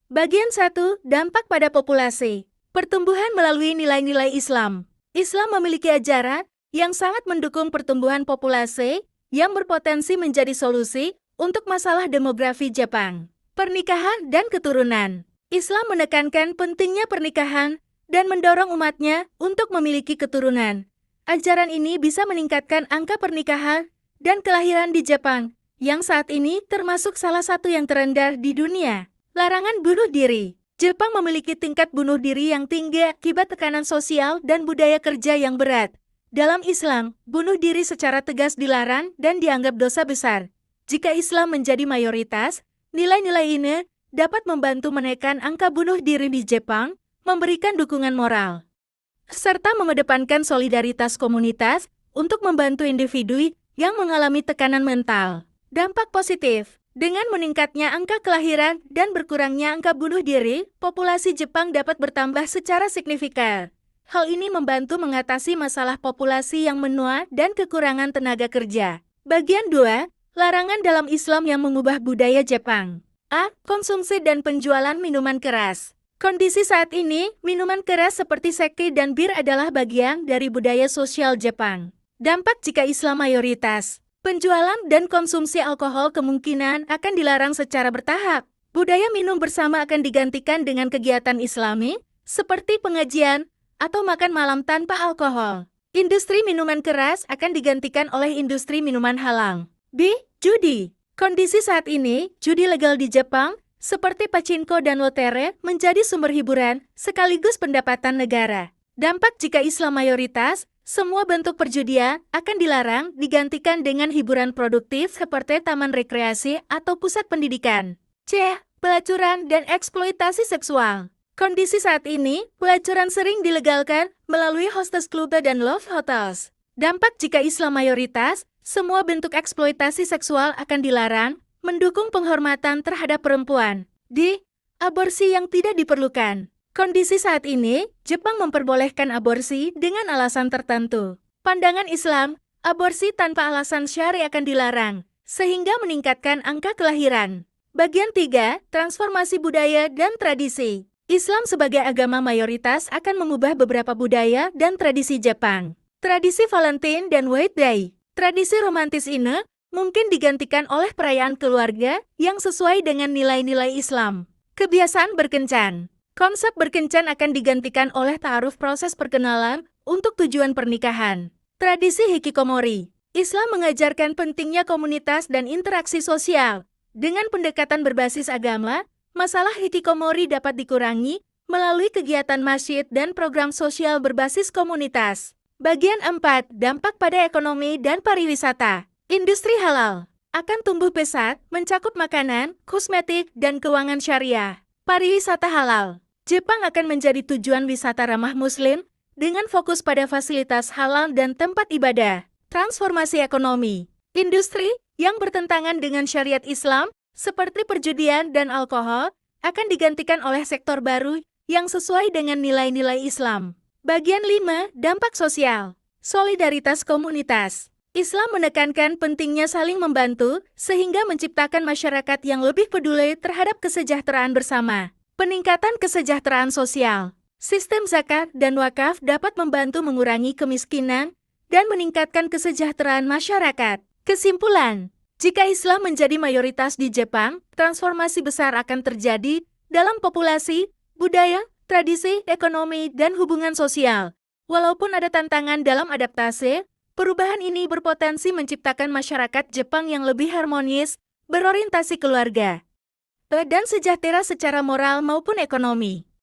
Bagian 1, dampak pada populasi. Pertumbuhan melalui nilai-nilai Islam. Islam memiliki ajaran yang sangat mendukung pertumbuhan populasi yang berpotensi menjadi solusi untuk masalah demografi Jepang. Pernikahan dan keturunan. Islam menekankan pentingnya pernikahan dan mendorong umatnya untuk memiliki keturunan. Ajaran ini bisa meningkatkan angka pernikahan dan kelahiran di Jepang, yang saat ini termasuk salah satu yang terendah di dunia. Larangan bunuh diri. Jepang memiliki tingkat bunuh diri yang tinggi akibat tekanan sosial dan budaya kerja yang berat. Dalam Islam, bunuh diri secara tegas dilarang dan dianggap dosa besar. Jika Islam menjadi mayoritas, nilai-nilai ini dapat membantu menekan angka bunuh diri di Jepang, memberikan dukungan moral, serta mengedepankan solidaritas komunitas untuk membantu individu yang mengalami tekanan mental. Dampak positif. Dengan meningkatnya angka kelahiran dan berkurangnya angka bunuh diri, populasi Jepang dapat bertambah secara signifikan. Hal ini membantu mengatasi masalah populasi yang menua dan kekurangan tenaga kerja. Bagian 2, larangan dalam Islam yang mengubah budaya Jepang. A. Konsumsi dan penjualan minuman keras. Kondisi saat ini, minuman keras seperti sake dan bir adalah bagian dari budaya sosial Jepang. Dampak jika Islam mayoritas. Penjualan dan konsumsi alkohol kemungkinan akan dilarang secara bertahap. Budaya minum bersama akan digantikan dengan kegiatan Islami, seperti pengajian atau makan malam tanpa alkohol. Industri minuman keras akan digantikan oleh industri minuman halal. B. Judi. Kondisi saat ini, judi legal di Jepang, seperti pachinko dan lotre, menjadi sumber hiburan sekaligus pendapatan negara. Dampak jika Islam mayoritas, semua bentuk perjudian akan dilarang digantikan dengan hiburan produktif seperti taman rekreasi atau pusat pendidikan. C. Pelacuran dan eksploitasi seksual. Kondisi saat ini, pelacuran sering dilegalkan melalui hostess club dan love hotels. Dampak jika Islam mayoritas, semua bentuk eksploitasi seksual akan dilarang, mendukung penghormatan terhadap perempuan. D. Aborsi yang tidak diperlukan. Kondisi saat ini, Jepang memperbolehkan aborsi dengan alasan tertentu. Pandangan Islam, aborsi tanpa alasan syar'i akan dilarang, sehingga meningkatkan angka kelahiran. Bagian 3, transformasi budaya dan tradisi. Islam sebagai agama mayoritas akan mengubah beberapa budaya dan tradisi Jepang. Tradisi Valentine dan White Day. Tradisi romantis ini mungkin digantikan oleh perayaan keluarga yang sesuai dengan nilai-nilai Islam. Kebiasaan berkencan. Konsep berkencan akan digantikan oleh ta'aruf proses perkenalan untuk tujuan pernikahan. Tradisi hikikomori. Islam mengajarkan pentingnya komunitas dan interaksi sosial. Dengan pendekatan berbasis agama, masalah hikikomori dapat dikurangi melalui kegiatan masjid dan program sosial berbasis komunitas. Bagian 4, dampak pada ekonomi dan pariwisata. Industri halal akan tumbuh pesat, mencakup makanan, kosmetik, dan keuangan syariah. Pariwisata halal. Jepang akan menjadi tujuan wisata ramah Muslim dengan fokus pada fasilitas halal dan tempat ibadah. Transformasi ekonomi. Industri yang bertentangan dengan syariat Islam, seperti perjudian dan alkohol, akan digantikan oleh sektor baru yang sesuai dengan nilai-nilai Islam. Bagian 5, dampak sosial. Solidaritas komunitas. Islam menekankan pentingnya saling membantu sehingga menciptakan masyarakat yang lebih peduli terhadap kesejahteraan bersama. Peningkatan kesejahteraan sosial. Sistem zakat dan wakaf dapat membantu mengurangi kemiskinan dan meningkatkan kesejahteraan masyarakat. Kesimpulan, jika Islam menjadi mayoritas di Jepang, transformasi besar akan terjadi dalam populasi, budaya, tradisi, ekonomi, dan hubungan sosial. Walaupun ada tantangan dalam adaptasi, perubahan ini berpotensi menciptakan masyarakat Jepang yang lebih harmonis, berorientasi keluarga, dan sejahtera secara moral maupun ekonomi.